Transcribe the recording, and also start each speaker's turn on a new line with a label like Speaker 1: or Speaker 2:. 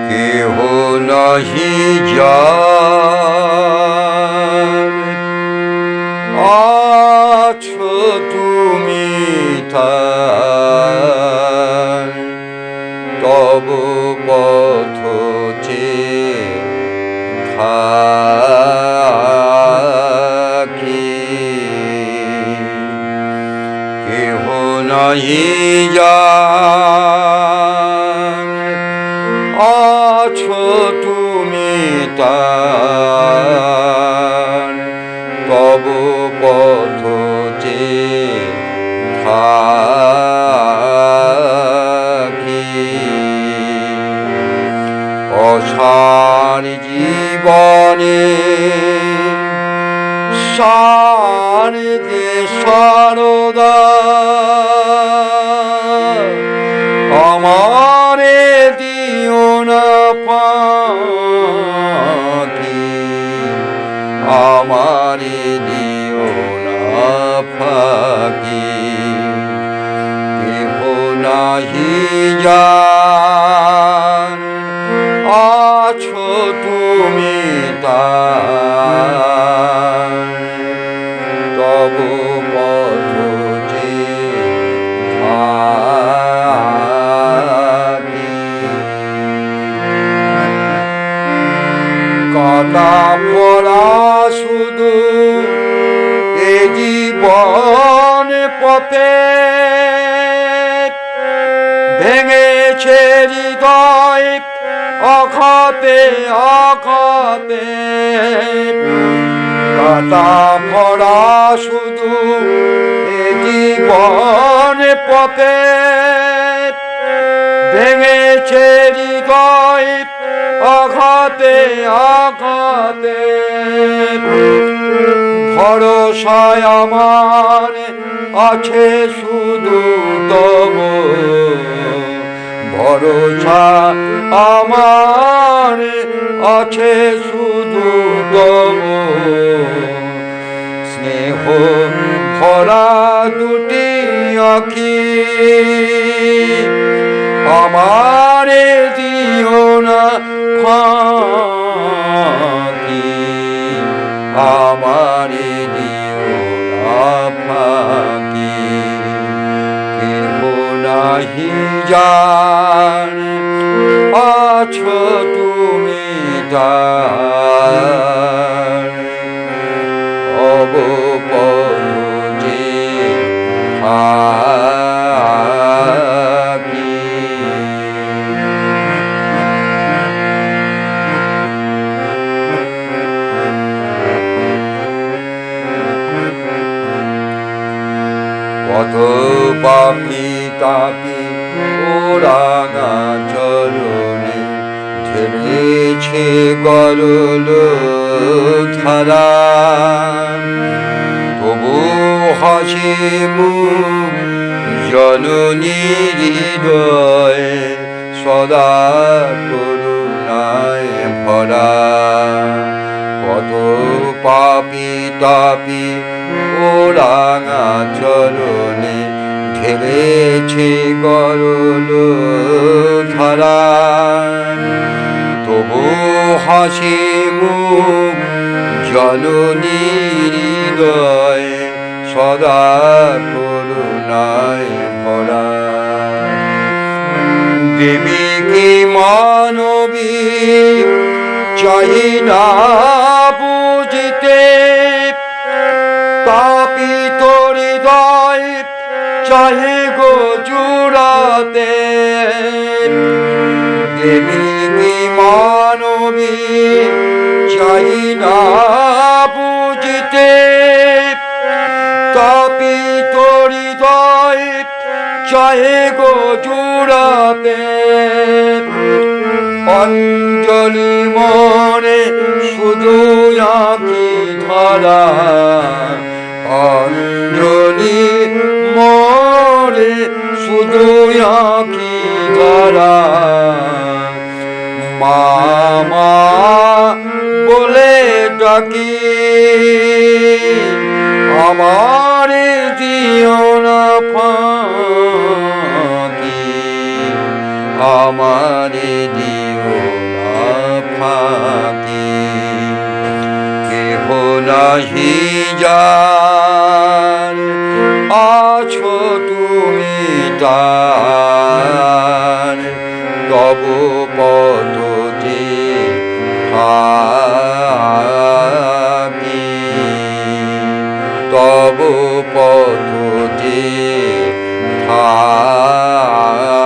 Speaker 1: কেহ নাহি যার আছো তুমি তার তব পথ চেয়ে থাকি কেহ নাহি যার আছো তুমি তার তব পথ চেয়ে থাকি অসার জীবনে সার দে সারদা আমারে দিও না ফাঁকি আমারে দিও না ফাঁকি কেহ নাহি যার আছো তুমি তার তব পথ চেয়ে থাকি কাটা পড়া শুধু এ জীবন পথে ভেঙেছে হৃদয় আঘাতে আঘাতে কাটা পড়া শুধু এ জীবন পথে ভেঙেছে হৃদয় আঘাতে আঘাতে ভরসায় আমার আছে শুধু তব ভরসা আমার আছে শুধু তব স্নেহ ভরা দুটি আঁখি আমারে দিও না ফাঁকি আমারে দিও না ফাঁকি কেহ নাহি যার আছো তুমি তার তব পথ চেয়ে থাকি কত পাপি তাপি ওরাঙা চরণে ঝেড়েছে গরল ধারা তবু হাসে মুখ জননীর হৃদয় সদা করুণায় ভরা কত পাপি তাপি ওরাঙা চরণে ঢেলেছে গরল ধারা তবু হাসি মুখ জননীর হৃদয় সদা করুণায় ভরা দেবী কি মানবী চাই না বুঝিতে তাপিত হৃদয় চাহে গো জুড়াতে দেবী কি মানবী চাই না বুঝিতে তাপিত হৃদয় চাহে গো জুড়াতে অঞ্জলি মনে শুধু আঁকি ধরা অঞ্জলি মনে শুধু আঁকি ধরা মামা বলে ডাকি আমার দিও না ফাঁকি আমার দিও না ফাঁকি। কেহ নাহি যার আছো তুমি তার, তব পদ যে থাকি, তব পদ যে থাকি।